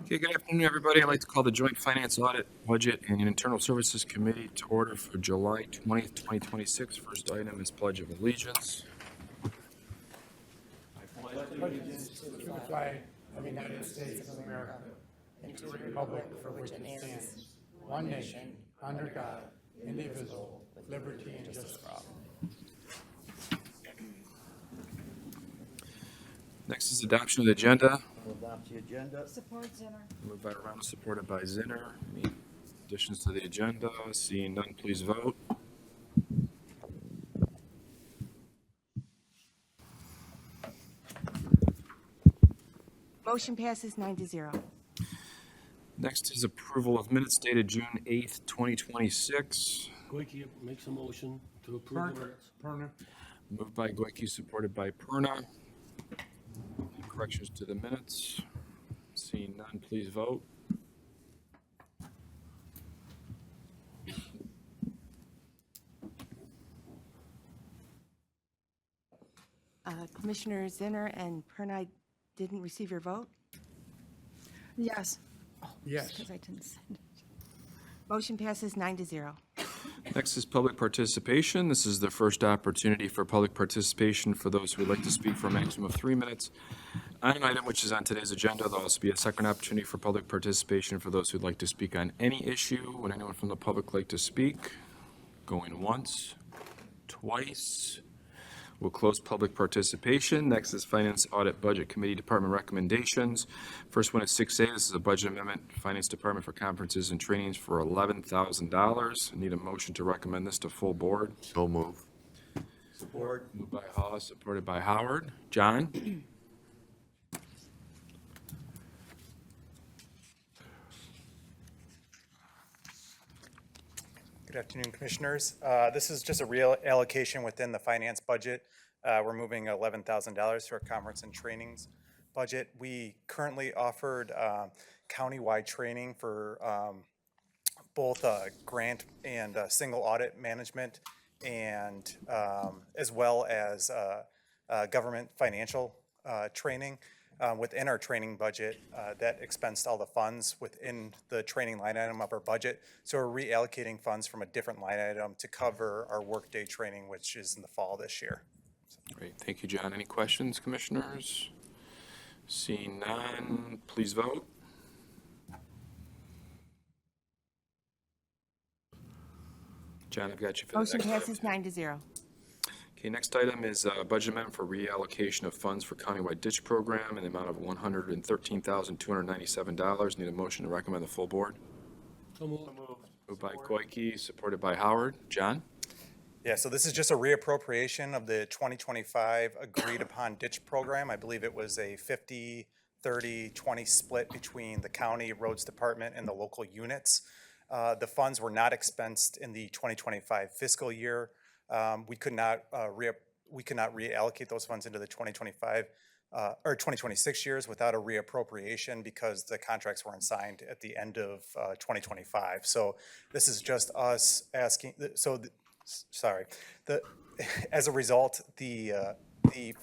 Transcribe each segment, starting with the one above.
Okay, good afternoon, everybody. I'd like to call the Joint Finance Audit, Budget, and Internal Services Committee to order for July 20th, 2026. First item is Pledge of Allegiance. Allegiance to the flag of the United States of America and to the republic for which it stands, one nation, under God, indivisible, with liberty and justice for all. Next is adoption of the agenda. I'll adopt the agenda. Support Zinner. Moved by Ramos, supported by Zinner. Any additions to the agenda? Seeing none, please vote. Motion passes 9-0. Next is approval of minutes dated June 8th, 2026. Goyke makes a motion to approve the minutes. Perna. Moved by Goyke, supported by Perna. Any corrections to the minutes? Seeing none, please vote. Commissioner Zinner and Perna didn't receive your vote? Yes, Yes. because I didn't send it. Motion passes 9-0. Next is public participation. This is the first opportunity for public participation for those who would like to speak for a maximum of 3 minutes on an item which is on today's agenda. There'll also be a second opportunity for public participation for those who'd like to speak on any issue. Would anyone from the public like to speak? Going once, twice. We'll close public participation. Next is Finance Audit Budget Committee Department recommendations. First one is 6A. This is a budget amendment, Finance Department for conferences and trainings for $11,000. I need a motion to recommend this to full board. So move. Support. Moved by Hawes, supported by Howard. John? Good afternoon, Commissioners. This is just a reallocation within the finance budget. We're moving $11,000 to our conference and trainings budget. We currently offered countywide training for both grant and single audit management, and as well as government financial training. Within our training budget, that expensed all the funds within the training line item of our budget. So we're reallocating funds from a different line item to cover our workday training, which is in the fall this year. Great, thank you, John. Any questions, commissioners? Seeing none, please vote. John, I've got you for the Motion next passes item. 9-0. Okay, next item is budget amendment for reallocation of funds for Countywide ditch program in the amount of $113,297. Need a motion to recommend the full board. So moved. Moved by Goyke, supported by Howard. John? Yeah, so this is just a reappropriation of the 2025 agreed upon ditch program. I believe it was a 50-30-20 split between the county roads department and the local units. The funds were not expensed in the 2025 fiscal year. We could not reallocate those funds into the 2025 or 2026 years without a reappropriation because the contracts weren't signed at the end of 2025. So this is just us asking. As a result, the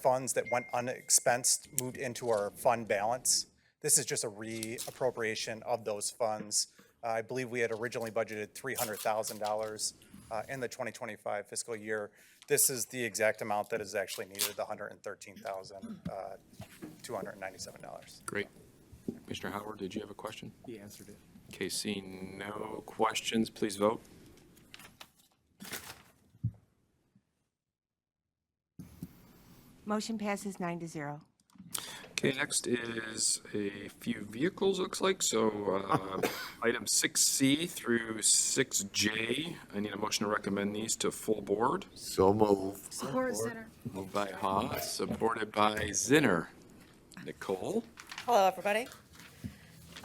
funds that went unexpensed moved into our fund balance. This is just a reappropriation of those funds. I believe we had originally budgeted $300,000 in the 2025 fiscal year. This is the exact amount that is actually needed, the $113,297. Great. Commissioner Howard, did you have a question? He answered it. Okay, seeing no questions, please vote. Motion passes 9-0. Okay, next is a few vehicles, looks like. So item 6C through 6J, I need a motion to recommend these to full board. So move. Support Zinner. Moved by Haas, supported by Zinner. Nicole? Hello, everybody. Do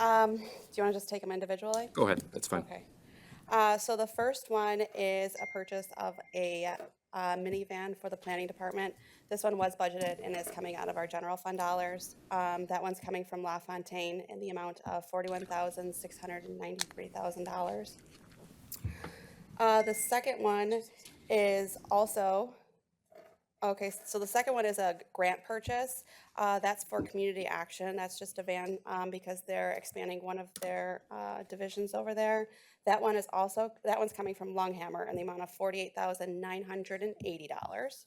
you want to just take them individually? Go ahead, that's fine. Okay. So the first one is a purchase of a minivan for the planning department. This one was budgeted and is coming out of our general fund dollars. That one's coming from LaFontaine in the amount of $41,693,000. The second one is also, okay, so the second one is a grant purchase. That's for community action. That's just a van because they're expanding one of their divisions over there. That one's coming from Lunghamer in the amount of $48,980.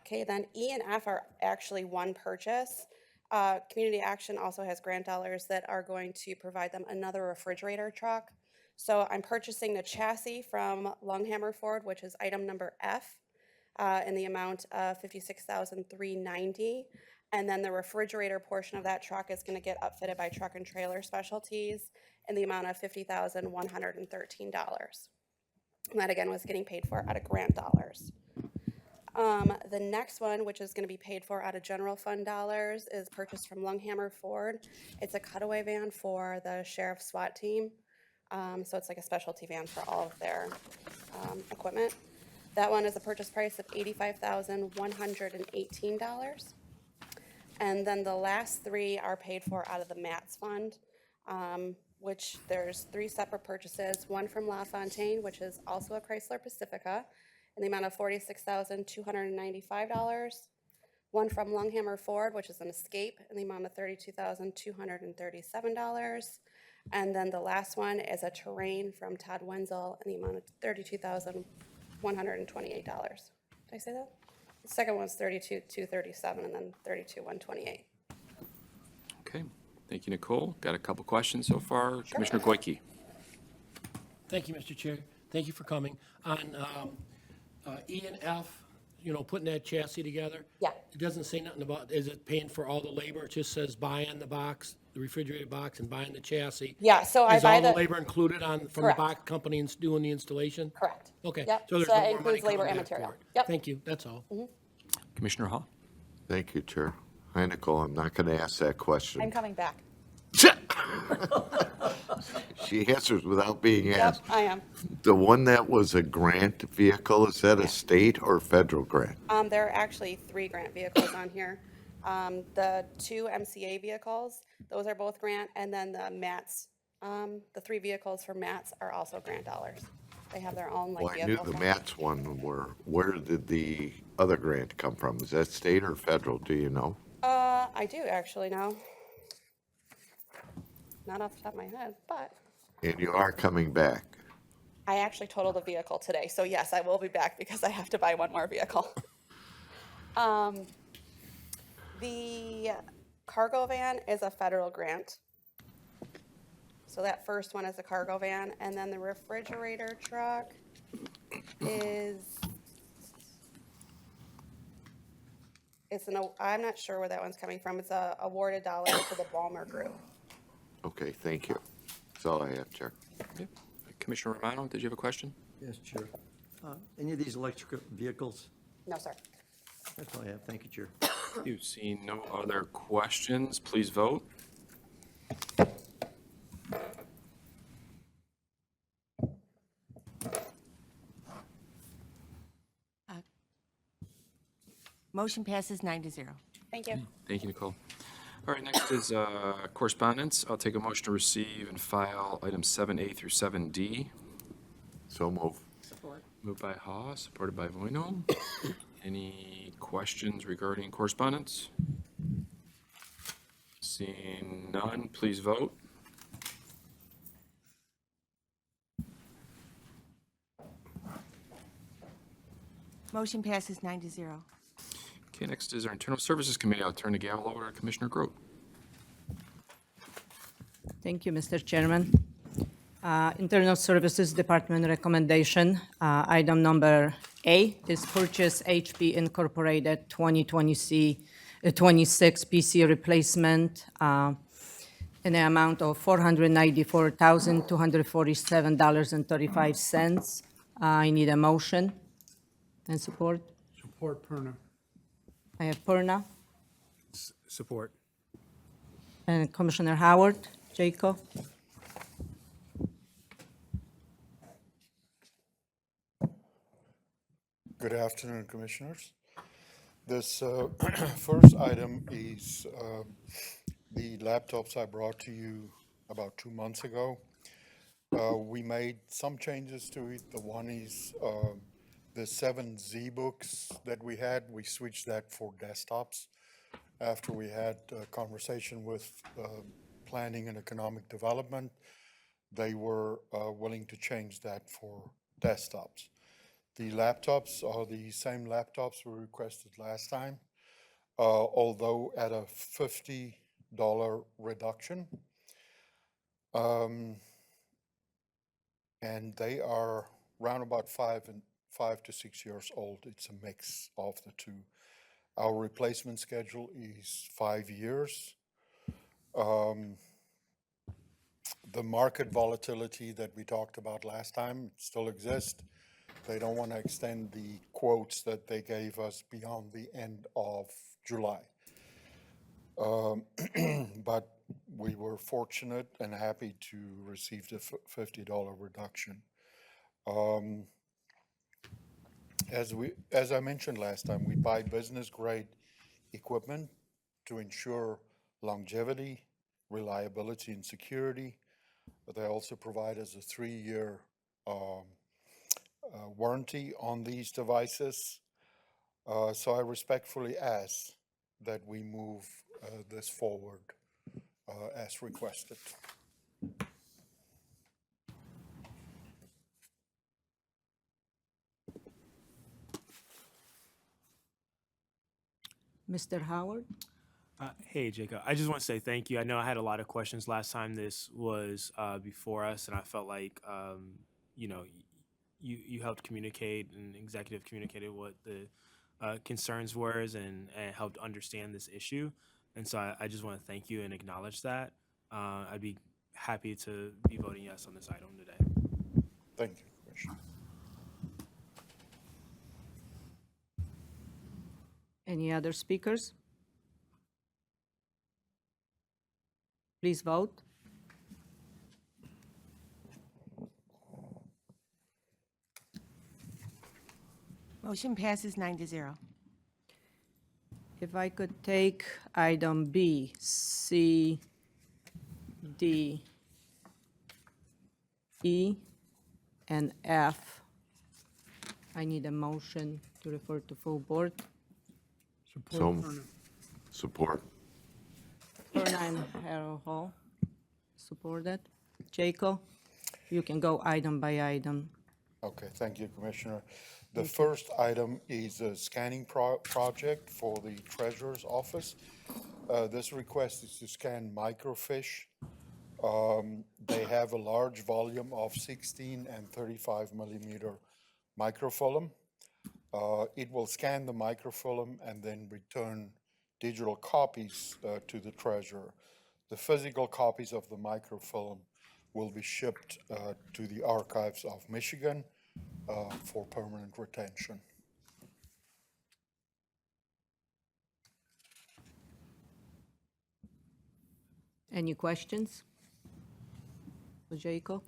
Okay, then E and F are actually one purchase. Community Action also has grant dollars that are going to provide them another refrigerator truck. So I'm purchasing the chassis from Lunghamer Ford, which is item number F, in the amount of $56,390. And then the refrigerator portion of that truck is going to get upfitted by Truck and Trailer Specialties in the amount of $50,113. And that again was getting paid for out of grant dollars. The next one, which is going to be paid for out of general fund dollars, is purchased from Lunghamer Ford. It's a Cutaway van for the sheriff's SWAT team. So it's like a specialty van for all of their equipment. That one is a purchase price of $85,118. And then the last three are paid for out of the MATS fund, which there's three separate purchases. One from LaFontaine, which is also a Chrysler Pacifica, in the amount of $46,295. One from Lunghamer Ford, which is an Escape, in the amount of $32,237. And then the last one is a Terrain from Todd Wenzel in the amount of $32,128. Did I say that? The second one's $32,237 and then $32,128. Okay, thank you, Nicole. Got a couple questions so far. Commissioner Goyke. Thank you, Mr. Chair. Thank you for coming. On E and F, putting that chassis together. Yeah. It doesn't say nothing about, is it paying for all the labor? It just says buying the box, the refrigerated box, and buying the chassis. Yeah, so I Is buy all the the, labor included from the Correct. box company doing the installation? correct. Okay. Yep, So there's so no that more money includes labor coming and back for material. it. Yep. Thank you, that's all. Commissioner Hall. Thank you, Chair. Hi, Nicole. I'm not going to ask that question. I'm coming back. She answers without being Yep, asked. I am. The one that was a grant vehicle, is that a state or federal grant? There are actually 3 grant vehicles on here. The 2 MCA vehicles, those are both grant, and then the MATS, the 3 vehicles for MATS are also grant dollars. They have their own Well, like I knew vehicle. the fund. MATS one where did the other grant come from? Is that state or federal? Do you know? I do actually know. Not off the top of my head, but And you are coming back. I actually totaled a vehicle today, so yes, I will be back because I have to buy one more vehicle. The cargo van is a federal grant. So that first one is a cargo van, and then the refrigerator truck is, I'm not sure where that one's coming from. It's a awarded dollar to the Balmer Group. Okay, thank you. That's all I have, Chair. Yep. Commissioner Romano, did you have a question? Yes, Chair. Any of these electric vehicles? No, sir. That's all I have. Thank you, Chair. You've seen no other questions. Please vote. Motion passes 9-0. Thank you. Thank you, Nicole. All right, next is correspondence. I'll take a motion to receive and file items 7A through 7D. So move. Moved by Haw, supported by Voino. Any questions regarding correspondence? Seeing none, please vote. Motion passes 9-0. Okay, next is our Internal Services Committee. I'll turn the gavel over to Commissioner Grote. Thank you, Mr. Chairman. Internal Services Department recommendation, item number A is purchase HP Incorporated 2026 PC replacement in the amount of $494,247.35. I need a motion and support. Support Perna. I have Perna Support. and Commissioner Howard, Jacob. Good afternoon, Commissioners. This first item is the laptops I brought to you about 2 months ago. We made some changes to it. The one is the 7 Z books that we had. We switched that for desktops. after we had a conversation with Planning and Economic Development, they were willing to change that for desktops. The laptops are the same laptops we requested last time, although at a $50 reduction. And they are round about 5 to 6 years old. It's a mix of the two. Our replacement schedule is 5 years. The market volatility that we talked about last time still exists. They don't want to extend the quotes that they gave us beyond the end of July. But we were fortunate and happy to receive the $50 reduction. As I mentioned last time, we buy business-grade equipment to ensure longevity, reliability, and security. But they also provide us a 3-year warranty on these devices. So I respectfully ask that we move this forward as requested. Mr. Howard? Hey, Jacob. I just want to say thank you. I know I had a lot of questions last time this was before us, and I felt like, you know, you helped communicate and executive communicated what the concerns were and helped understand this issue. And so I just want to thank you and acknowledge that. I'd be happy to be voting yes on this item today. Thank you, Commissioner. Any other speakers? Please vote. Motion passes 9-0. If I could take item B, C, D, E, and F, I need a motion to refer to full board. Support. Fernand Harold Hall, supported. Jacob, you can go item by item. Okay, thank you, Commissioner. The first item is a scanning project for the Treasurer's Office. This request is to scan microfiche. They have a large volume of 16 and 35 millimeter microfilm. It will scan the microfilm and then return digital copies to the treasurer. The physical copies of the microfilm will be shipped to the Archives of Michigan for permanent retention. Any questions for Jacob?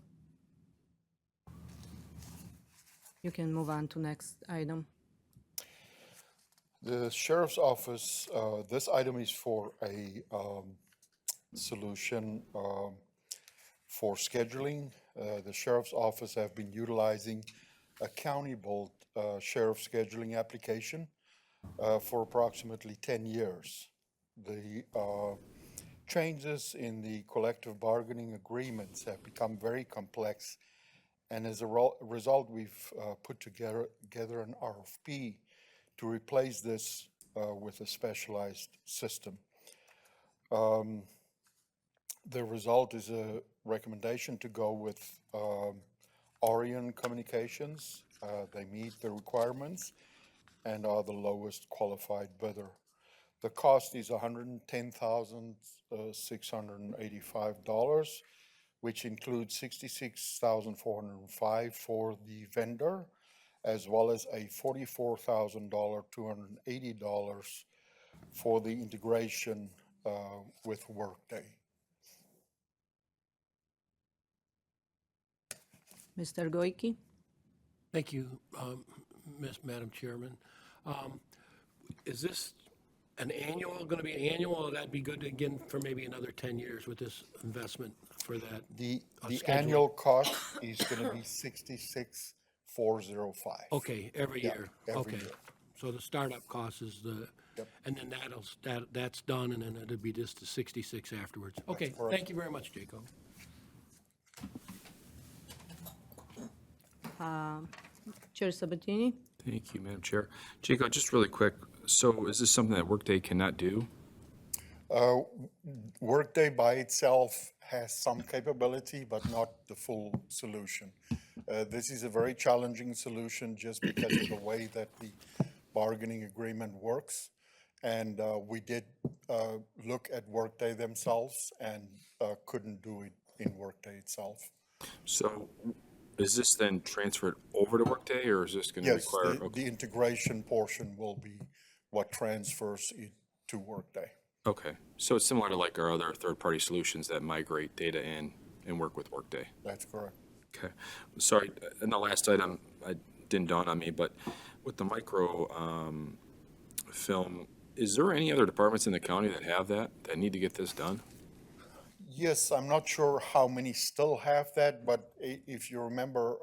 You can move on to next item. The Sheriff's Office, this item is for a solution for scheduling. The Sheriff's Office have been utilizing a county-built sheriff scheduling application for approximately 10 years. The changes in the collective bargaining agreements have become very complex, and as a result, we've put together an RFP to replace this with a specialized system. The result is a recommendation to go with Orion Communications. They meet the requirements and are the lowest qualified bidder. The cost is $110,685, which includes $66,405 for the vendor, as well as a $44,280 for the integration with Workday. Mr. Goike? Thank you, Madam Chairman. Is this an annual, going to be an annual, or that'd be good again for maybe another 10 years with this investment for that? The schedule? annual cost is going to be $66,405. Okay, every Yeah, year? every Okay. year. So the startup cost is the And then that's done, and then it'll be just the 66 afterwards. Okay, thank you very much, Jacob. Chair Sabatini? Thank you, Madam Chair. Jacob, just really quick, so is this something that Workday cannot do? Workday by itself has some capability, but not the full solution. This is a very challenging solution just because of the way that the bargaining agreement works. And we did look at Workday themselves and couldn't do it in Workday itself. So is this then transferred over to Workday, or is this going to Yes, require? the integration portion will be what transfers it to Workday. Okay, so it's similar to like our other third-party solutions that migrate data in and work with Workday. That's correct. Okay, sorry, and the last item, it didn't dawn on me, but with the micro film, is there any other departments in the county that have that need to get this done? Yes, I'm not sure how many still have that, but if you remember,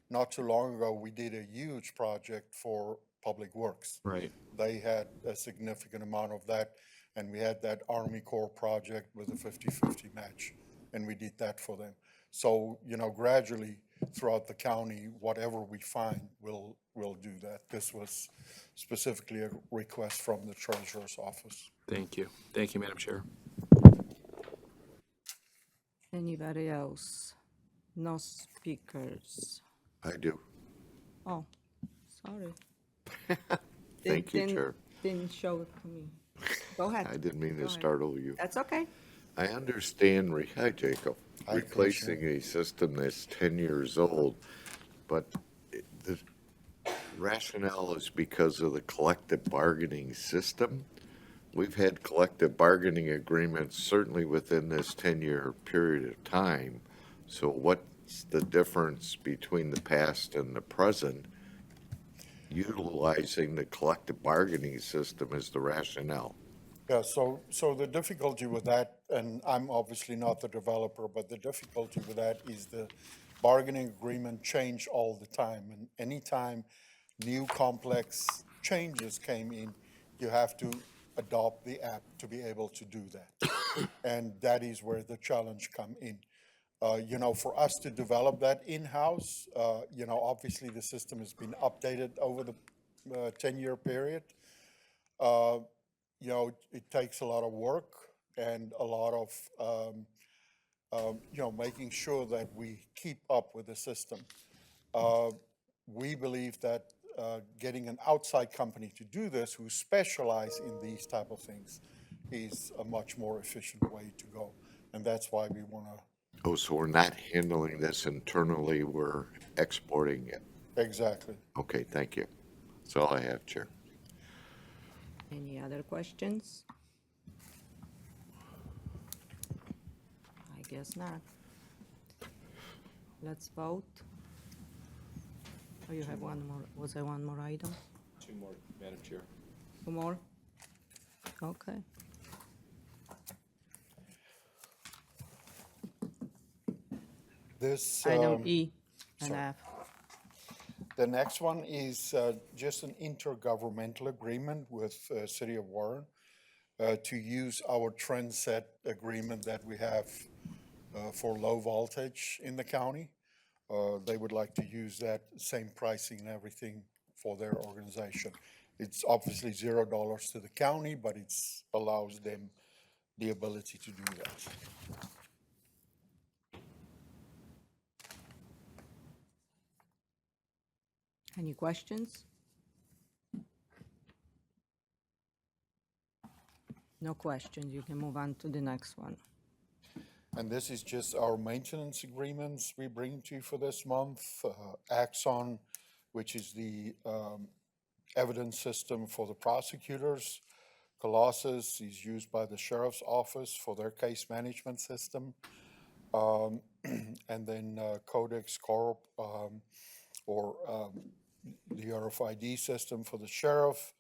not too long ago, we did a huge project for Public Works. Right. They had a significant amount of that, and we had that Army Corps project with a 50-50 match, and we did that for them. So, gradually throughout the county, whatever we find, we'll do that. This was specifically a request from the Treasurer's Office. Thank you. Thank you, Madam Chair. Anybody else? No speakers. I do. Oh, sorry. Thank you, Chair. Didn't show it to me. Go ahead. I didn't mean Go to ahead. startle you. That's okay. I understand, hi, Jacob, Hi, replacing a system that's 10 years old, but the rationale is because of the collective bargaining system. We've had collective bargaining agreements certainly within this 10-year period of time. So what's the difference between the past and the present? Utilizing the collective bargaining system as the rationale. Yeah, so the difficulty with that, and I'm obviously not the developer, but the difficulty with that is the bargaining agreement change all the time. And anytime new complex changes came in, you have to adopt the app to be able to do that. And that is where the challenge come in. For us to develop that in-house, obviously the system has been updated over the 10-year period. It takes a lot of work and a lot of, making sure that we keep up with the system. We believe that getting an outside company to do this who specialize in these type of things is a much more efficient way to go. And that's why we want to. Oh, so we're not handling this internally, we're exporting it. Exactly. Okay, thank you. That's all I have, Chair. Any other questions? I guess not. Let's vote. Oh, you have one more, was there one more item? Two more, Madam Chair. Two more? Okay. This. Item E and sorry. F. The next one is just an intergovernmental agreement with City of Warren to use our trend set agreement that we have for low voltage in the county. They would like to use that same pricing and everything for their organization. It's obviously $0 to the county, but it allows them the ability to do that. Any questions? No questions. You can move on to the next one. And this is just our maintenance agreements we bring to you for this month. Axon, which is the evidence system for the prosecutors. Colossus is used by the sheriff's office for their case management system. And then Codex Corp, or the RFID system for the sheriff.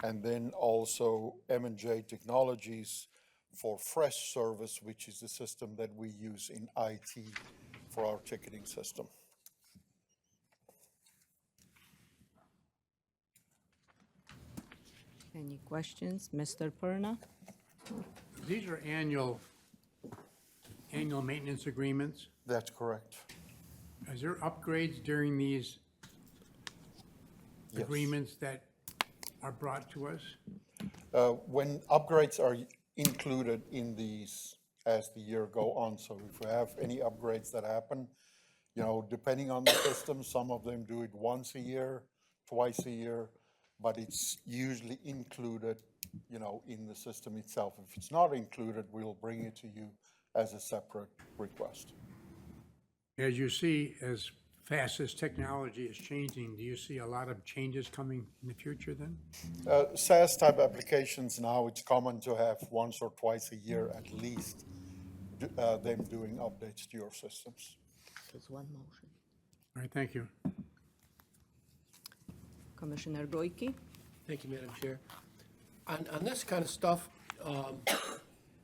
And then also M&J Technologies for Fresh Service, which is the system that we use in IT for our ticketing system. Any questions? Mr. Perna? These are annual maintenance agreements. That's correct. Is there upgrades during these Yes. agreements that are brought to us? When upgrades are included in these as the year go on, so if we have any upgrades that happen, you know, depending on the system, some of them do it once a year, twice a year, but it's usually included, you know, in the system itself. If it's not included, we'll bring it to you as a separate request. As you see, as fast as technology is changing, do you see a lot of changes coming in the future then? SaaS type applications now, it's common to have once or twice a year at least, them doing updates to your systems. There's one motion. All right, thank you. Commissioner Goike? Thank you, Madam Chair. On this kind of stuff,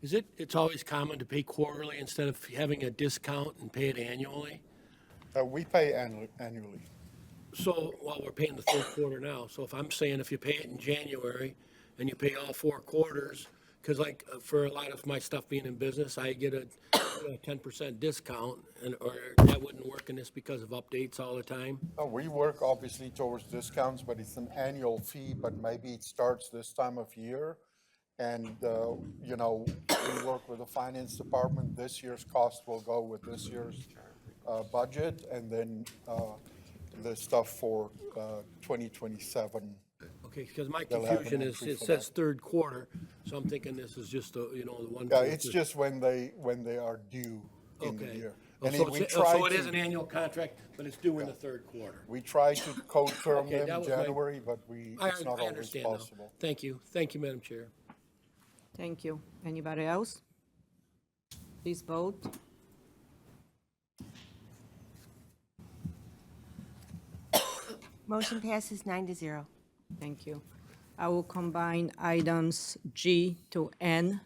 it's always common to pay quarterly instead of having a discount and pay it annually? We pay annually. So, well, we're paying the third quarter now, so if I'm saying if you pay it in January and you pay all 4 quarters, because like for a lot of my stuff being in business, I get a 10% discount, or that wouldn't work in this because of updates all the time? We work obviously towards discounts, but it's an annual fee, but maybe it starts this time of year. And, you know, we work with the finance department. This year's cost will go with this year's budget, and then the stuff for 2027. Okay, because my They'll have an confusion is, entry it for says third quarter, so I'm thinking this is just, the one. Yeah, it's just when they are due in the Okay. year. Oh, And so we it's- try so it is to- an annual contract, but it's due in the third quarter. We try to co-term Okay, that them was my- January, but it's not I always understand now. possible. Thank you. Thank you, Madam Chair. Thank you. Anybody else? Please vote. Motion passes 9-0. Thank you. I will combine items G to N.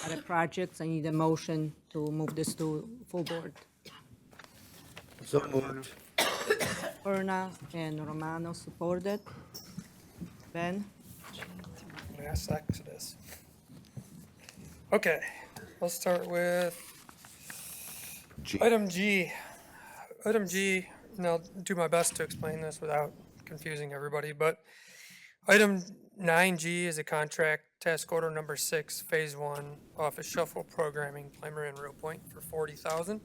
Other projects, I need a motion to move this to full board. So moved. Perna and Romano supported. Ben? Mass exodus. Okay, I'll start with item G. Item G, and I'll do my best to explain this without confusing everybody, but item 9G is a contract task order number 6, phase 1, office shuffle programming, Plante and Realpointe for $40,000.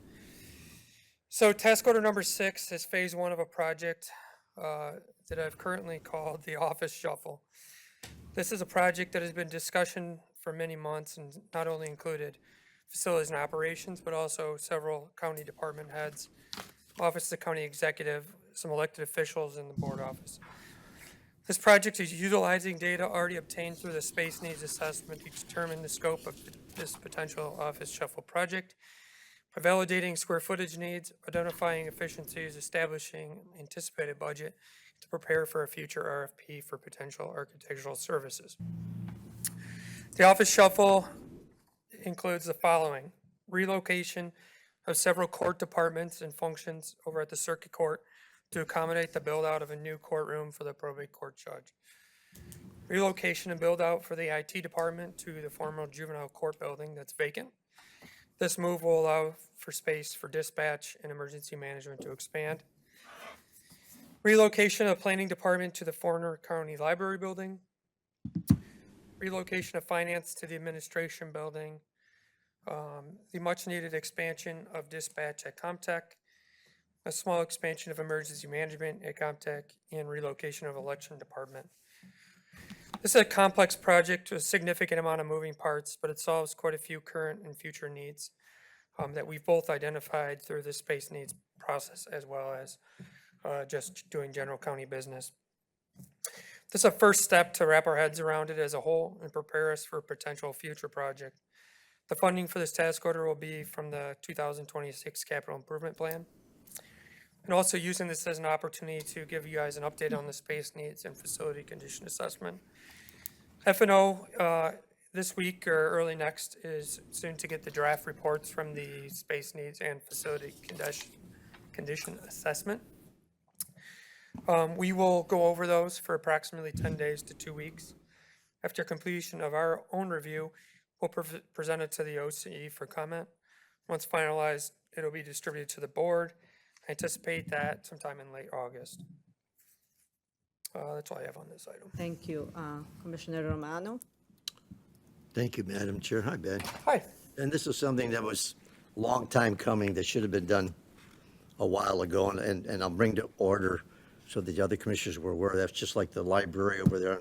So task order number 6 is phase 1 of a project that I've currently called the office shuffle. This is a project that has been discussion for many months and not only included facilities and operations, but also several county department heads, office of the county executive, some elected officials in the board office. This project is utilizing data already obtained through the space needs assessment to determine the scope of this potential office shuffle project, by validating square footage needs, identifying efficiencies, establishing anticipated budget to prepare for a future RFP for potential architectural services. The office shuffle includes the following: relocation of several court departments and functions over at the circuit court to accommodate the build out of a new courtroom for the probate court judge. Relocation and build out for the IT department to the former juvenile court building that's vacant. This move will allow for space for dispatch and emergency management to expand. Relocation of the planning department to the former county library building. Relocation of finance to the administration building. The much needed expansion of dispatch at Comtech. A small expansion of emergency management at Comtech, and relocation of election department. This is a complex project with a significant amount of moving parts, but it solves quite a few current and future needs that we've both identified through the space needs process, as well as just doing general county business. This is a first step to wrap our heads around it as a whole and prepare us for a potential future project. The funding for this task order will be from the 2026 capital improvement plan. And also using this as an opportunity to give you guys an update on the space needs and facility condition assessment. F&O this week or early next is soon to get the draft reports from the space needs and facility condition assessment. We will go over those for approximately 10 days to 2 weeks. After completion of our own review, we'll present it to the OCE for comment. Once finalized, it'll be distributed to the board. I anticipate that sometime in late August. That's all I have on this item. Thank you. Commissioner Romano? Thank you, Madam Chair. Hi, Ben. Hi. And this is something that was a long time coming, that should have been done a while ago, and I'll bring to order so that the other commissioners were aware. That's just like the library over there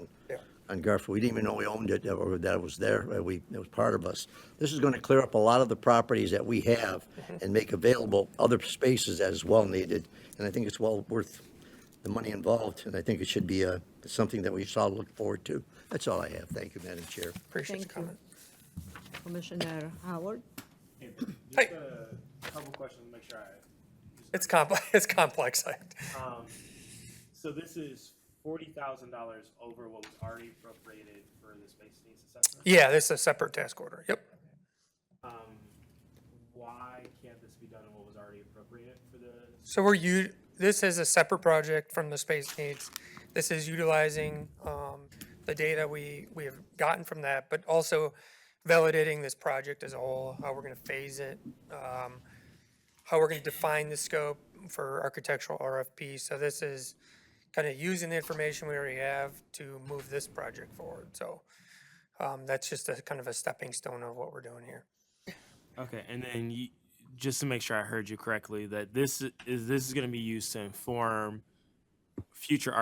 on Garfield. We didn't even know we owned it, or that it was there. It was part of us. This is going to clear up a lot of the properties that we have and make available other spaces as well needed. And I think it's well worth the money involved, and I think it should be something that we should all look forward to. That's all I have. Thank you, Madam Chair. Appreciate the Thank you. comment. Commissioner Howard? Just Hi. a couple questions to make sure It's complex. It's complex. So this is $40,000 over what was already appropriated for the space needs assessment? Yeah, this is a separate task order. Yep. Why can't this be done in what was already appropriated for the? So this is a separate project from the space needs. This is utilizing the data we have gotten from that, but also validating this project as a whole, how we're going to phase it, how we're going to define the scope for architectural RFP. So this is kind of using the information we already have to move this project forward. So that's just a kind of a stepping stone of what we're doing here. Okay, and then just to make sure I heard you correctly, that this is going to be used to inform future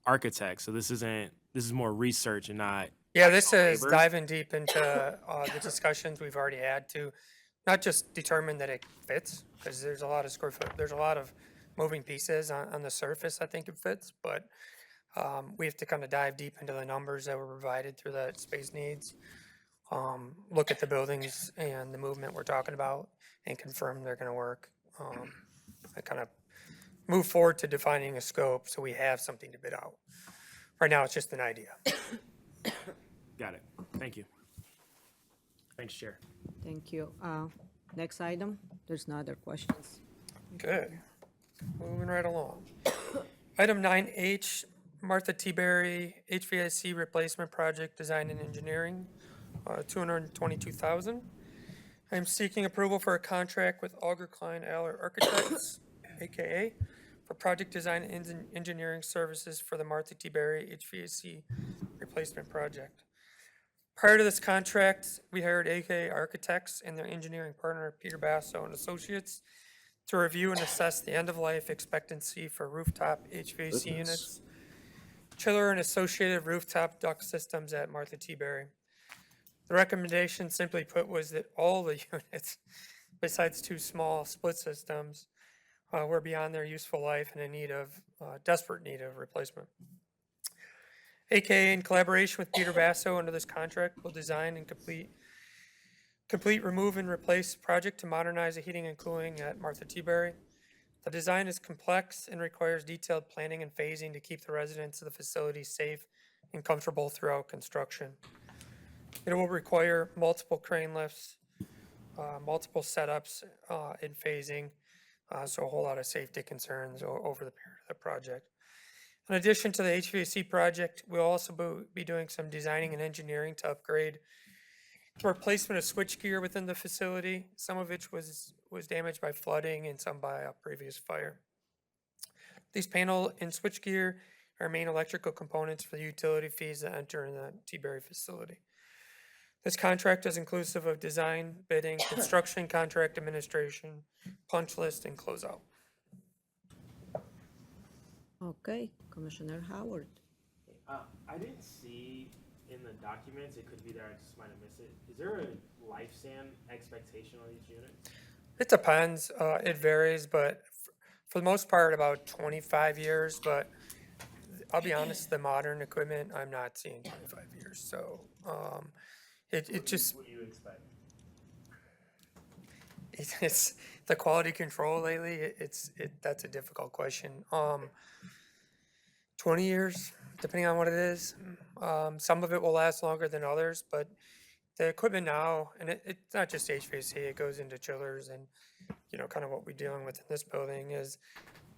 architects. So this is more research and not. Yeah, this is labor? diving deep into the discussions we've already had to not just determine that it fits, because there's a lot of square foot, there's a lot of moving pieces on the surface. I think it fits, but we have to kind of dive deep into the numbers that were provided through the space needs. Look at the buildings and the movement we're talking about and confirm they're going to work. I kind of move forward to defining a scope so we have something to bid out. Right now, it's just an idea. Got it. Thank you. Thanks, Chair. Thank you. Next item, there's no other questions. Good. Moving right along. Item 9H, Martha T. Berry HVAC replacement project design and engineering, $222,000. I'm seeking approval for a contract with Auger Klein Aller Architects, AKA, for project design and engineering services for the Martha T. Berry HVAC replacement project. Prior to this contract, we hired AKA Architects and their engineering partner, Peter Basso and Associates, to review and assess the end-of-life expectancy for rooftop HVAC units, chiller and associated rooftop duct systems at Martha T. Berry. The recommendation, simply put, was that all the units, besides two small split systems, were beyond their useful life and in desperate need of replacement. AKA, in collaboration with Peter Basso under this contract, will design and complete remove and replace project to modernize the heating and cooling at Martha T. Berry. The design is complex and requires detailed planning and phasing to keep the residents of the facility safe and comfortable throughout construction. It will require multiple crane lifts, multiple setups and phasing, so a whole lot of safety concerns over the period of the project. In addition to the HVAC project, we'll also be doing some designing and engineering to upgrade the replacement of switchgear within the facility, some of which was damaged by flooding and some by a previous fire. These panel and switchgear are main electrical components for the utility fees that enter in the T. Berry facility. This contract is inclusive of design, bidding, construction, contract administration, punch list, and closeout. Okay, Commissioner Howard. I didn't see in the documents, it could be there, I just might have missed it. Is there a lifespan expectation on these units? It depends. It varies, but for the most part, about 25 years. But I'll be honest, the modern equipment, I'm not seeing 25 years. So it just. What do you expect? It's the quality control lately. That's a difficult question. 20 years, depending on what it is. Some of it will last longer than others, but the equipment now, and it's not just HVAC, it goes into chillers and, kind of what we're dealing with in this building is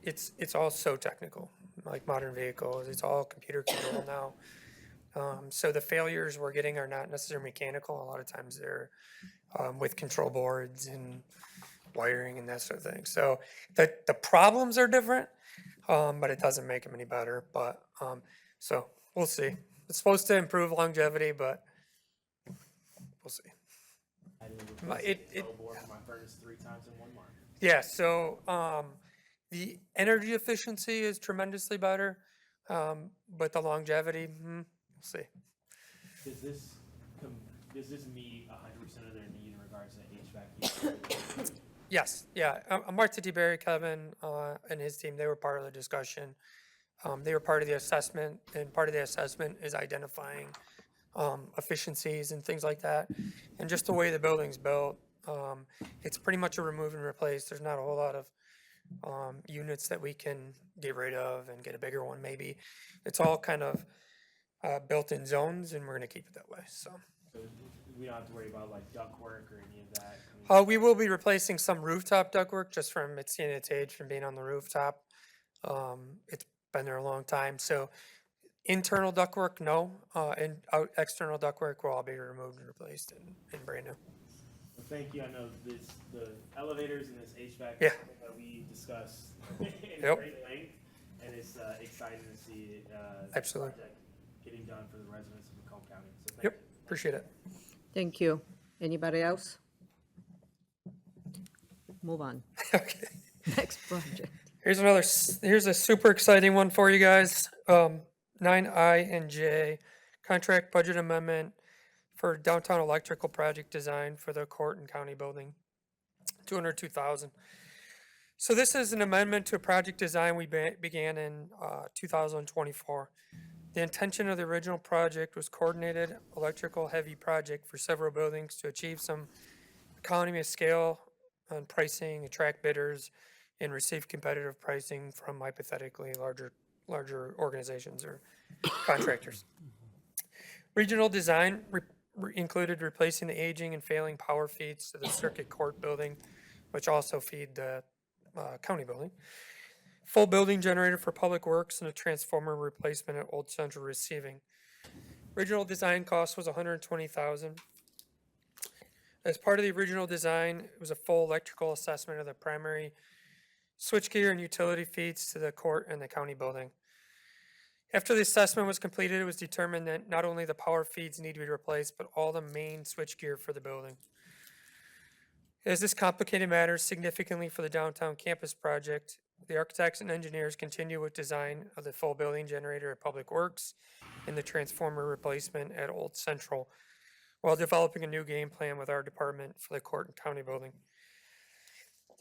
it's all so technical. like modern vehicles. It's all computer controlled now. So the failures we're getting are not necessarily mechanical. A lot of times they're with control boards and wiring and that sort of thing. So the problems are different, but it doesn't make them any better. But so we'll see. It's supposed to improve longevity, but we'll see. I didn't My- replace it- the it- control board for my furnace 3 times in 1 month. Yeah, so the energy efficiency is tremendously better, but the longevity, we'll see. Does this meet 100% of their need in regards to HVAC? Yes, yeah. Martha DeBerry, Kevin, and his team, they were part of the discussion. They were part of the assessment, and part of the assessment is identifying efficiencies and things like that. And just the way the building's built, it's pretty much a remove and replace. There's not a whole lot of units that we can get rid of and get a bigger one maybe. It's all kind of built in zones, and we're gonna keep it that way, so. So we don't have to worry about like ductwork or any of that? We will be replacing some rooftop ductwork just from it's seeing its age from being on the rooftop. It's been there a long time, so internal ductwork, no, and external ductwork will all be removed and replaced and brand new. Well, thank you. I know the elevators and this HVAC Yeah. that we discussed in Yep. great length, and it's exciting to see Absolutely. the project getting done for the residents of Macomb County. So thank Yep, you. appreciate it. Thank you. Anybody else? Move on. Okay. Next project. Here's a super exciting one for you guys. 9I and J, contract budget amendment for downtown electrical project design for the court and county building, $202,000. So this is an amendment to a project design we began in 2024. The intention of the original project was coordinated electrical heavy project for several buildings to achieve some economy of scale on pricing, attract bidders, and receive competitive pricing from hypothetically larger organizations or contractors. Regional design included replacing the aging and failing power feeds to the circuit court building, which also feed the county building. Full building generator for public works and a transformer replacement at Old Central Receiving. Original design cost was $120,000. As part of the original design, it was a full electrical assessment of the primary switchgear and utility feeds to the court and the county building. After the assessment was completed, it was determined that not only the power feeds need to be replaced, but all the main switchgear for the building. As this complicated matters significantly for the downtown campus project, the architects and engineers continue with design of the full building generator at Public Works and the transformer replacement at Old Central, while developing a new game plan with our department for the court and county building.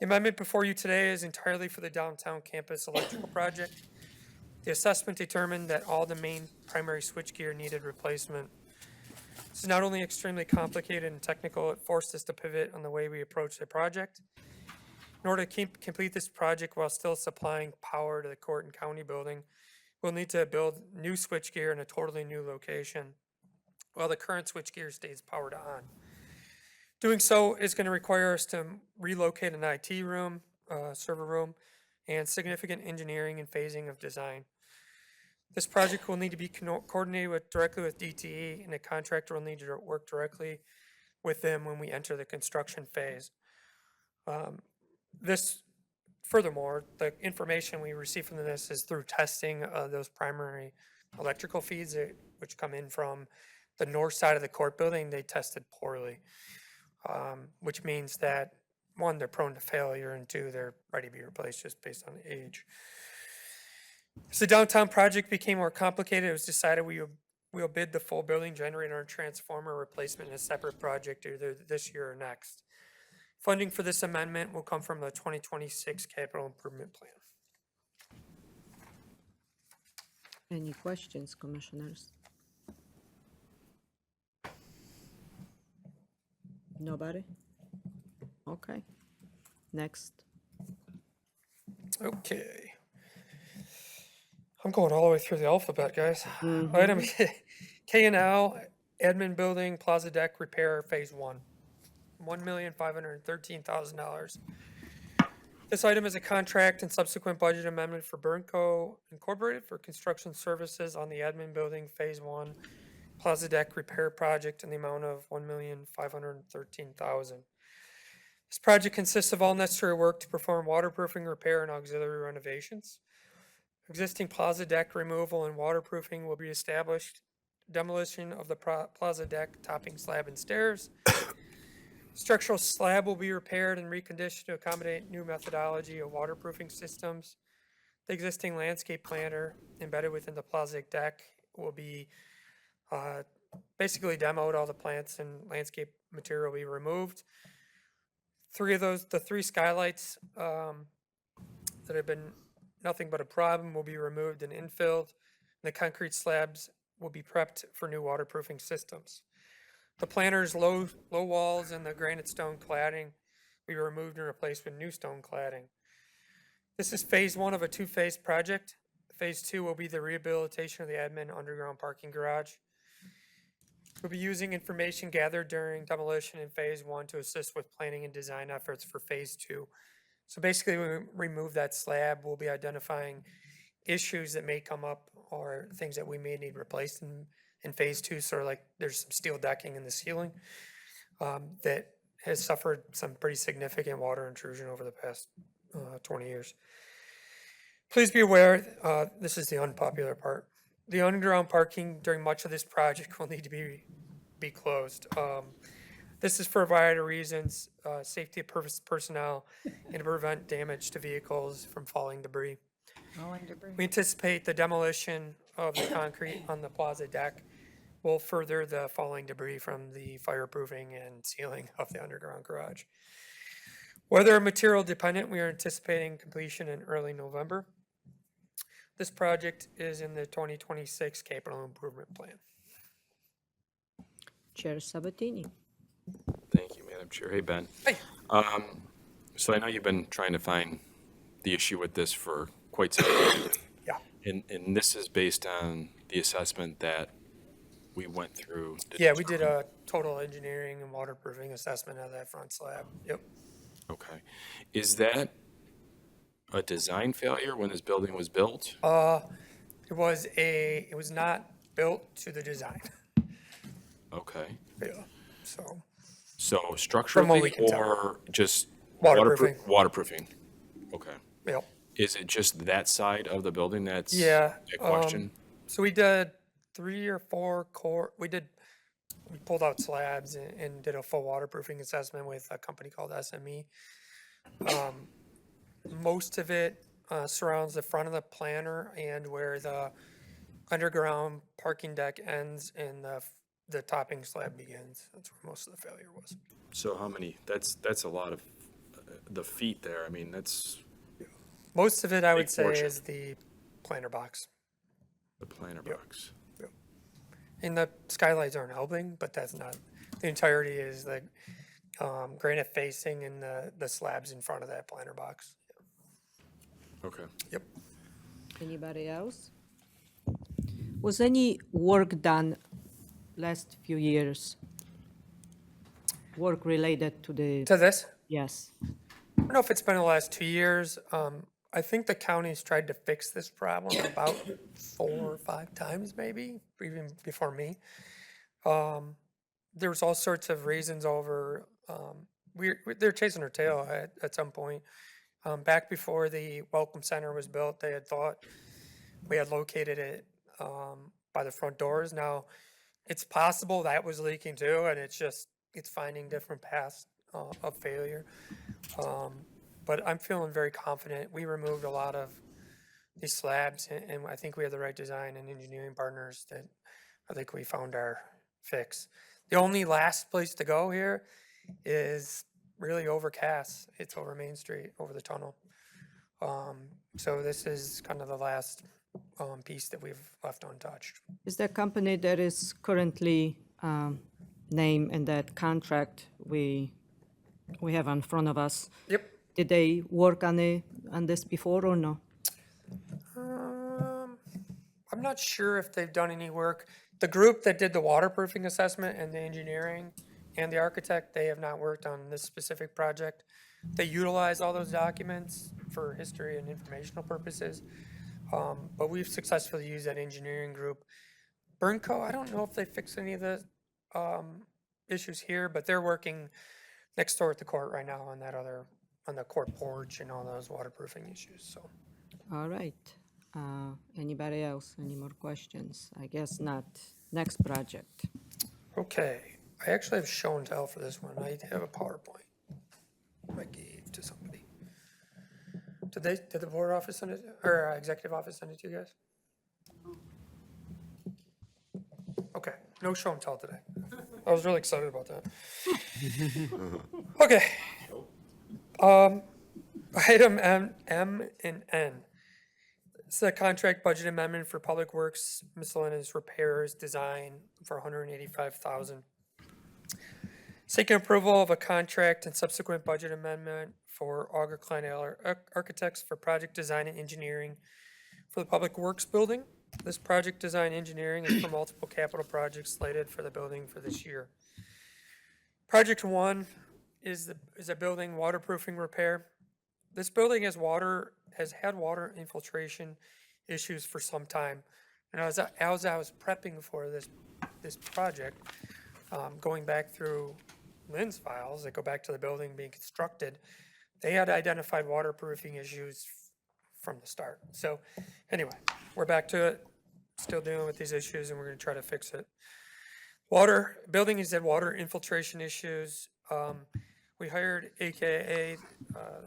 The amendment before you today is entirely for the downtown campus electrical project. The assessment determined that all the main primary switchgear needed replacement. This is not only extremely complicated and technical, it forced us to pivot on the way we approach the project. In order to complete this project while still supplying power to the court and county building, we'll need to build new switchgear in a totally new location, while the current switchgear stays powered on. Doing so is going to require us to relocate an IT room, server room, and significant engineering and phasing of design. This project will need to be coordinated directly with DTE, and a contractor will need to work directly with them when we enter the construction phase. Furthermore, the information we receive from this is through testing of those primary electrical feeds which come in from the north side of the court building. They tested poorly, which means that, one, they're prone to failure, and two, they're ready to be replaced just based on age. As the downtown project became more complicated, it was decided we'll bid the full building generator and transformer replacement in a separate project either this year or next. Funding for this amendment will come from the 2026 capital improvement plan. Any questions, commissioners? Nobody? Okay. Next. Okay. I'm going all the way through the alphabet, guys. Item K&L, admin building, plaza deck repair, phase one. $1,513,000. This item is a contract and subsequent budget amendment for Burnco Incorporated for construction services on the admin building Phase 1 Plaza Deck Repair Project in the amount of $1,513,000. This project consists of all necessary work to perform waterproofing repair and auxiliary renovations. Existing plaza deck removal and waterproofing will be established. Demolition of the plaza deck, topping slab and stairs. Structural slab will be repaired and reconditioned to accommodate new methodology of waterproofing systems. The existing landscape planter embedded within the plaza deck will be basically demoed. All the plants and landscape material will be removed. The three skylights that have been nothing but a problem will be removed and infilled. The concrete slabs will be prepped for new waterproofing systems. The planter's low walls and the granite stone cladding will be removed and replaced with new stone cladding. This is Phase 1 of a two-phase project. Phase 2 will be the rehabilitation of the admin underground parking garage. We'll be using information gathered during demolition in Phase 1 to assist with planning and design efforts for Phase 2. So basically, when we remove that slab, we'll be identifying issues that may come up or things that we may need replaced in Phase 2. Sort of like there's some steel decking in the ceiling that has suffered some pretty significant water intrusion over the past 20 years. Please be aware, this is the unpopular part. The underground parking during much of this project will need to be closed. This is for a variety of reasons, safety of personnel, and to prevent damage to vehicles from falling debris. We anticipate the demolition of the concrete on the plaza deck will further the falling debris from the fireproofing and sealing of the underground garage. Weather and material dependent, we are anticipating completion in early November. This project is in the 2026 capital improvement plan. Chair Sabatini. Thank you, Madam Chair. Hey, Ben. Hey. So I know you've been trying to find the issue with this for quite some time. Yeah. And this is based on the assessment that we went through. Yeah, we did a total engineering and waterproofing assessment of that front slab. Yep. Okay. Is that a design failure when this building was built? It was not built to the design. Okay. Yeah. So So From what we structurally can tell. or just Waterproofing. Waterproofing. Okay. Yep. Is it just that side of the building that's Yeah. a question? So we did 3 or 4 we pulled out slabs and did a full waterproofing assessment with a company called SME. Most of it surrounds the front of the planter and where the underground parking deck ends and the topping slab begins. That's where most of the failure was. So how many? That's a lot of the feet there. I mean, that's Most of it, I would Big say, portion. is the planter box. the planter box. And the skylights aren't helping, but that's not, the entirety is the granite facing and the slabs in front of that planter box. Okay. Yep. Anybody else? Was any work done last few years? Work related to the, To this, yes. I don't know if it's been the last 2 years. I think the county's tried to fix this problem about 4 or 5 times, maybe, even before me. There's all sorts of reasons over, they're chasing their tail at some point. Back before the Welcome Center was built, they had thought we had located it by the front doors. Now, it's possible that was leaking too, and it's finding different paths of failure. But I'm feeling very confident. We removed a lot of these slabs, and I think we have the right design and engineering partners that I think we found our fix. The only last place to go here is really over Cass. It's over Main Street, over the tunnel. So this is kind of the last piece that we've left untouched. Is there a company that is currently named in that contract we have in front of us? Yep. Did they work on this before or no? I'm not sure if they've done any work. The group that did the waterproofing assessment and the engineering and the architect, they have not worked on this specific project. They utilize all those documents for history and informational purposes, but we've successfully used that engineering group. Burnco, I don't know if they fixed any of the issues here, but they're working next door at the court right now on that other, on the court porch and all those waterproofing issues, so. All right. Anybody else? Any more questions? I guess not. Next project. Okay, I actually have show and tell for this one. I have a PowerPoint I gave to somebody. Did the board office send it, or executive office send it to you guys? Okay, no show and tell today. I was really excited about that. Okay. Item M and N. It's a contract budget amendment for Public Works miscellaneous repairs design for $185,000. Seeking approval of a contract and subsequent budget amendment for Auger Klein Architects for project design and engineering for the Public Works building. This project design engineering is for multiple capital projects slated for the building for this year. Project 1 is a building waterproofing repair. This building has had water infiltration issues for some time. And as I was prepping for this project, going back through Lynn's files that go back to the building being constructed, they had identified waterproofing issues from the start. So anyway, we're back to it, still dealing with these issues, and we're going to try to fix it. Building has had water infiltration issues. We hired AKA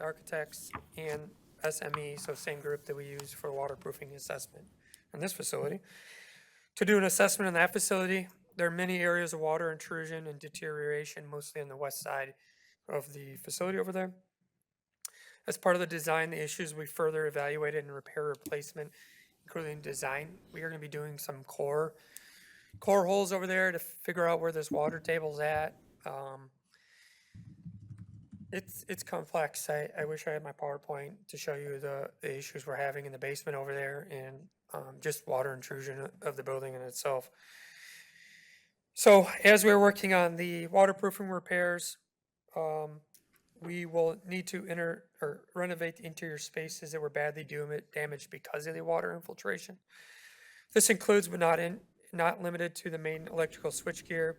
architects and SME, so same group that we use for waterproofing assessment in this facility. To do an assessment in that facility, there are many areas of water intrusion and deterioration, mostly on the west side of the facility over there. As part of the design, the issues we further evaluated and repair replacement, including design. We are going to be doing some core holes over there to figure out where this water table's at. It's complex. I wish I had my PowerPoint to show you the issues we're having in the basement over there and just water intrusion of the building in itself. So as we're working on the waterproofing repairs, we will need to renovate the interior spaces that were badly damaged because of the water infiltration. This includes, but not limited to, the main electrical switchgear.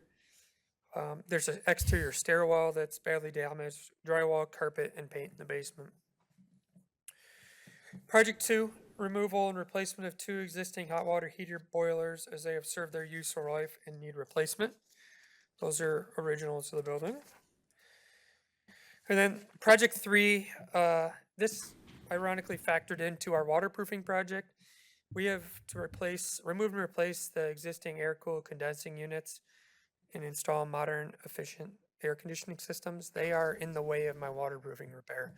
There's an exterior stairwell that's badly damaged, drywall, carpet, and paint in the basement. Project 2, removal and replacement of 2 existing hot water heater boilers as they have served their useful life and need replacement. Those are originals to the building. And then Project 3, this ironically factored into our waterproofing project. We have to remove and replace the existing air-cooled condensing units and install modern, efficient air conditioning systems. They are in the way of my waterproofing repair.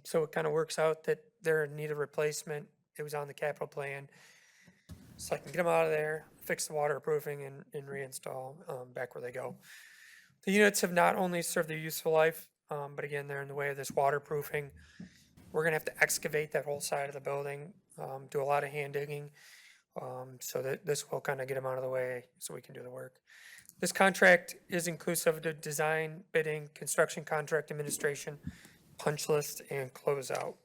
So it kind of works out that they're in need of replacement. It was on the capital plan. So I can get them out of there, fix the waterproofing, and reinstall back where they go. The units have not only served their useful life, but again, they're in the way of this waterproofing. We're gonna have to excavate that whole side of the building, do a lot of hand digging, so that this will kind of get them out of the way so we can do the work. This contract is inclusive of the design, bidding, construction contract administration, punch list, and closeout.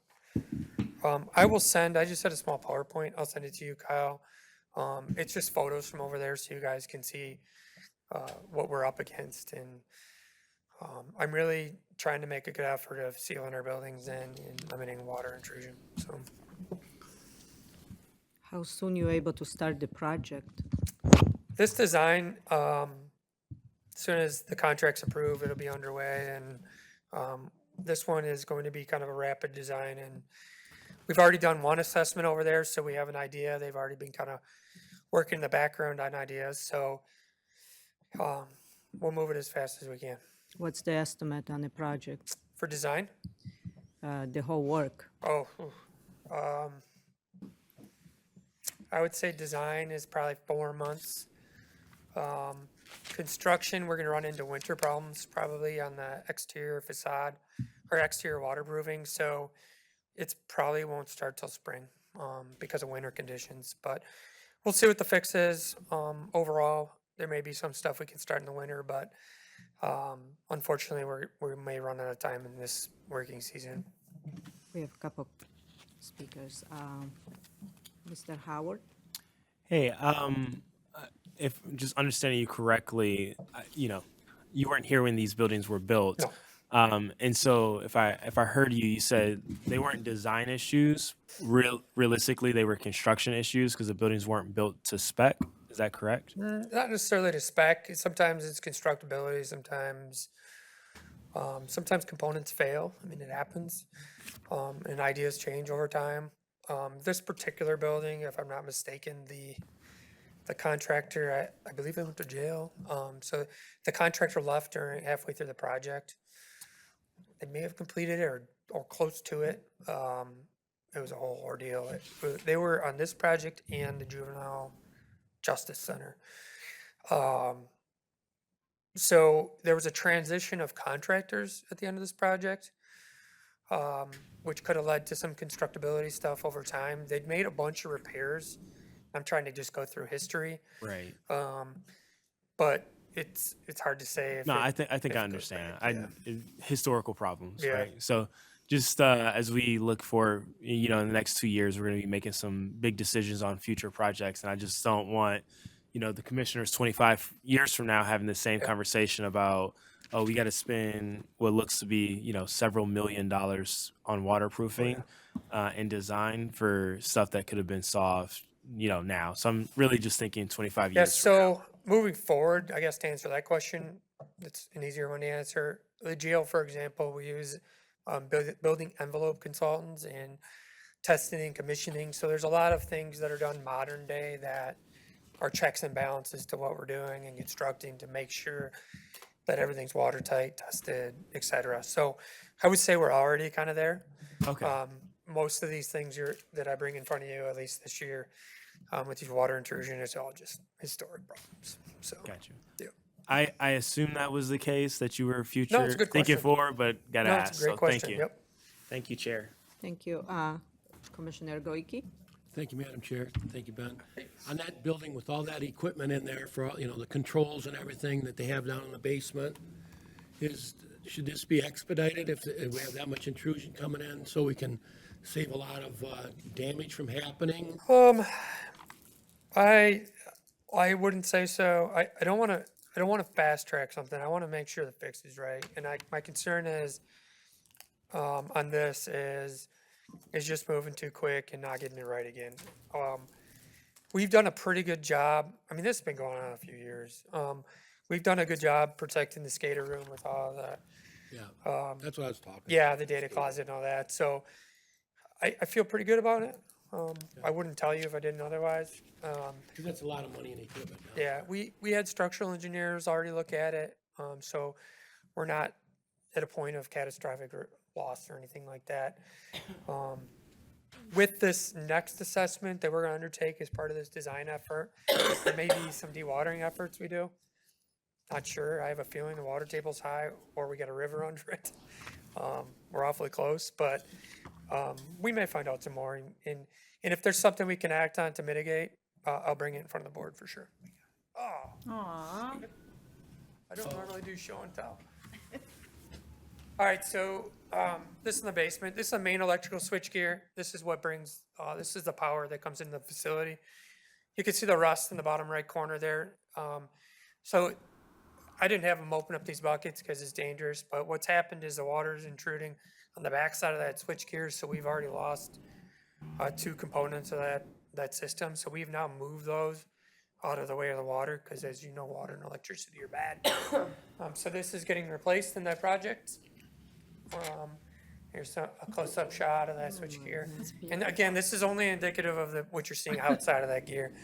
I just had a small PowerPoint. I'll send it to you, Kyle. It's just photos from over there so you guys can see what we're up against. And I'm really trying to make a good effort of sealing our buildings and limiting water intrusion. So, How soon you able to start the project? this design, as soon as the contract's approved, it'll be underway. And this one is going to be kind of a rapid design. And we've already done one assessment over there, so we have an idea. They've already been kind of working in the background on ideas. So we'll move it as fast as we can. What's the estimate on the project? For design? The whole work? I would say design is probably 4 months. Construction, we're gonna run into winter problems probably on the exterior facade or exterior waterproofing, so it's probably won't start till spring because of winter conditions. But we'll see what the fix is. Overall, There may be some stuff we can start in the winter, but unfortunately, we may run out of time in this working season. We have a couple speakers. Mr. Howard? Hey, if just understanding you correctly, you weren't here when these buildings were built. No. And so if I heard you, you said they weren't design issues. Realistically, they were construction issues because the buildings weren't built to spec. Is that correct? Not necessarily to spec. Sometimes it's constructability. Sometimes components fail. I mean, it happens, and ideas change over time. This particular building, if I'm not mistaken, the contractor, I believe they went to jail. So the contractor left halfway through the project. They may have completed it or close to it. It was a whole ordeal. They were on this project and the Juvenile Justice Center. So there was a transition of contractors at the end of this project, which could have led to some constructability stuff over time. They'd made a bunch of repairs. I'm trying to just go through history. Right. But it's hard to say. If No, it- I think if I it understand. goes back, Historical problems, Yeah. right? So just as we look for, in the next 2 years, we're going to be making some big decisions on future projects, and I just don't want, the commissioners 25 years from now having the same conversation about, oh, we got to spend what looks to be, several $1 million on waterproofing and design for stuff that could have been solved, now. So I'm really just thinking 25 Yeah, years from now. so moving forward, I guess to answer that question, it's an easier one to answer. The jail, for example, we use building envelope consultants and testing and commissioning. So there's a lot of things that are done modern day that are checks and balances to what we're doing and constructing to make sure that everything's watertight, tested, et cetera. So I would say we're already kind of there. Okay. Most of these things that I bring in front of you, at least this year, with these water intrusion, it's all just historic problems. So, Got you. yeah. I assume that was the case, that you were future No, it's a good thinking question. for, but got to No, ask. it's a great so question. Thank you. Yep. Thank you, Chair. Thank you. Commissioner Goiki? Thank you, Madam Chair. Thank you, Ben. On that building with all that equipment in there for, all the controls and everything that they have down in the basement, should this be expedited if we have that much intrusion coming in so we can save a lot of damage from happening? I wouldn't say so. I don't want to fast track something. I want to make sure the fix is right. And my concern is on this is just moving too quick and not getting it right again. We've done a pretty good job. I mean, this has been going on a few years. We've done a good job protecting the skater room with all that. Yeah, that's what I was talking about. Yeah, the data closet and all that. So I feel pretty good about it. I wouldn't tell you if I didn't otherwise. Because that's a lot of money in equipment now. Yeah, we had structural engineers already look at it, so we're not at a point of catastrophic loss or anything like that. With this next assessment that we're gonna undertake as part of this design effort, there may be some dewatering efforts we do. Not sure, I have a feeling the water table's high, or we got a river under it. We're awfully close, but we may find out some more, and if there's something we can act on to mitigate, I'll bring it in front of the board for sure. Aw. I don't normally do show and tell. All right, so this is in the basement. This is the main electrical switchgear. This is what brings, this is the power that comes into the facility. You can see the rust in the bottom right corner there. So I didn't have them open up these buckets because it's dangerous, but what's happened is the water is intruding on the backside of that switchgear, so we've already lost 2 components of that system. So we've now moved those out of the way of the water, because as you know, water and electricity are bad. So this is getting replaced in that project. Here's a close-up shot of that switchgear. And again, this is only indicative of what you're seeing outside of that gear.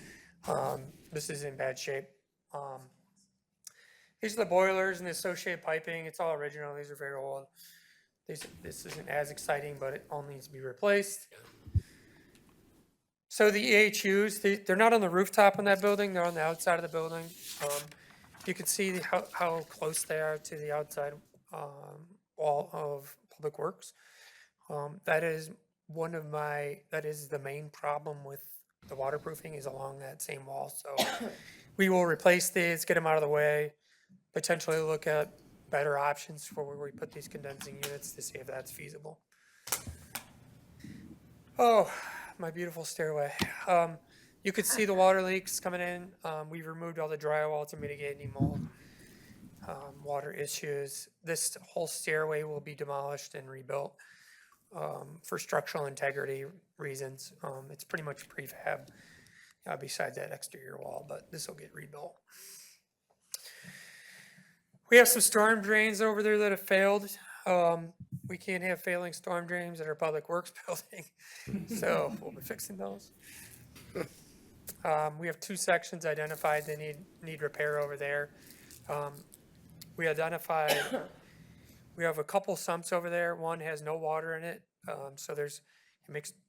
This is in bad shape. These are the boilers and the associated piping. It's all original. These are very old. This isn't as exciting, but it all needs to be replaced. So the EHUs, they're not on the rooftop in that building. They're on the outside of the building. You can see how close they are to the outside wall of Public Works. That is the main problem with the waterproofing is along that same wall. So we will replace these, get them out of the way, potentially look at better options for where we put these condensing units to see if that's feasible. Oh, my beautiful stairway. You could see the water leaks coming in. We've removed all the drywall to mitigate any mold, water issues. This whole stairway will be demolished and rebuilt for structural integrity reasons. It's pretty much prefab besides that exterior wall, but this will get rebuilt. We have some storm drains over there that have failed. We can't have failing storm drains at our public works building, so we'll be fixing those. We have 2 sections identified that need repair over there. We identified, we have a couple sumps over there. One has no water in it, so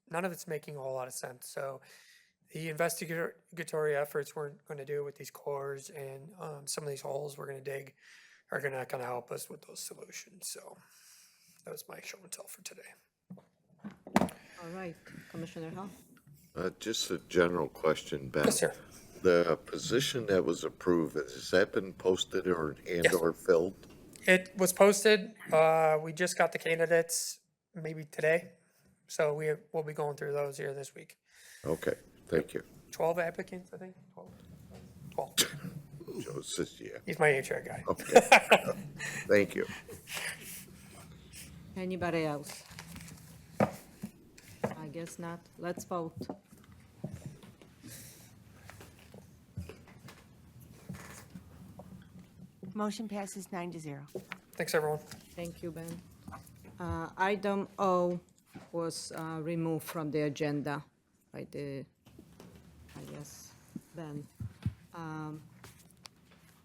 none of it's making a whole lot of sense. So the investigatory efforts we're going to do with these cores and some of these holes we're going to dig are going to help us with those solutions. So that was my show and tell for today. All right, Commissioner Hall? Just a general question, Ben. Yes, sir. The position that was approved, has that been posted or filled? It was posted. We just got the candidates maybe today. So we'll be going through those here this week. Okay, thank you. 12 applicants, I think. 12. Joe says, yeah. He's my HR guy. Okay. Thank you. Anybody else? I guess not. Let's vote. Motion passes 9-0. Thanks, everyone. Thank you, Ben. Item O was removed from the agenda by I guess, Ben.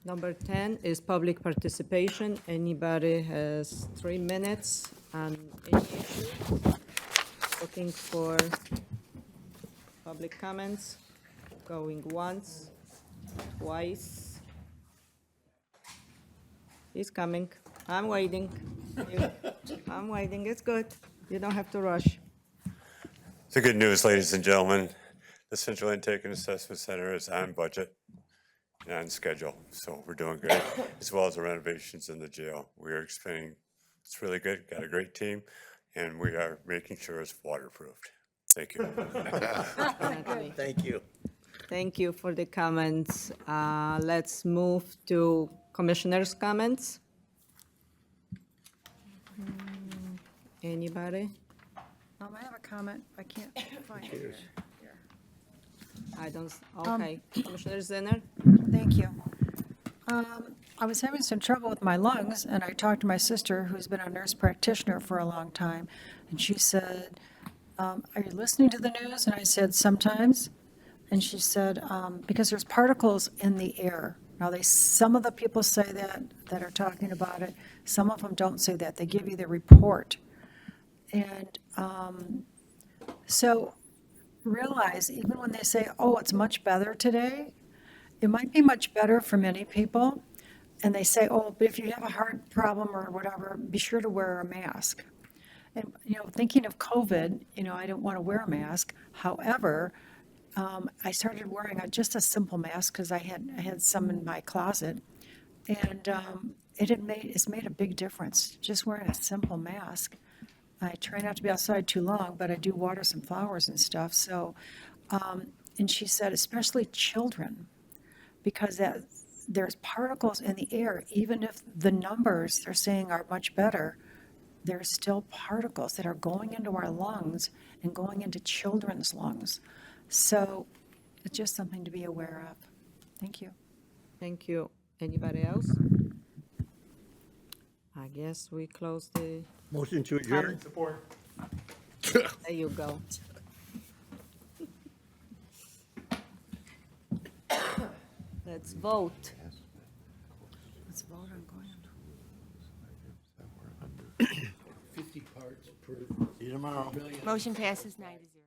Number 10 is public participation. Anybody has 3 minutes on any issue? Looking for public comments, going once, twice. He's coming. I'm waiting. I'm waiting. It's good. You don't have to rush. The good news, ladies and gentlemen, the Central Intake and Assessment Center is on budget and on schedule, so we're doing great, as well as the renovations in the jail. We are expanding. It's really good. Got a great team, and we are making sure it's waterproofed. Thank you. Thank you. Thank you for the comments. Let's move to commissioners' comments. Anybody? I have a comment. I can't find it. I don't, okay. Commissioner Zinner? Thank you. I was having some trouble with my lungs, and I talked to my sister, who's been a nurse practitioner for a long time, and she said, are you listening to the news? And I said, sometimes. And she said, because there's particles in the air. Now, some of the people say that are talking about it. Some of them don't say that. They give you the report. And so realize, even when they say, oh, it's much better today, it might be much better for many people. And they say, oh, but if you have a heart problem or whatever, be sure to wear a mask. And, thinking of COVID, I didn't want to wear a mask. However, I started wearing just a simple mask because I had some in my closet. And it's made a big difference, just wearing a simple mask. I try not to be outside too long, but I do water some flowers and stuff. So, and she said, especially children, because there's particles in the air. Even if the numbers they're saying are much better, there's still particles that are going into our lungs and going into children's lungs. So it's just something to be aware of. Thank you. Thank you. Anybody else? I guess we close the, Motion to adjourn? Support. there you go. Let's vote. Let's vote on going. 50 parts per See you tomorrow. Motion passes 9-0.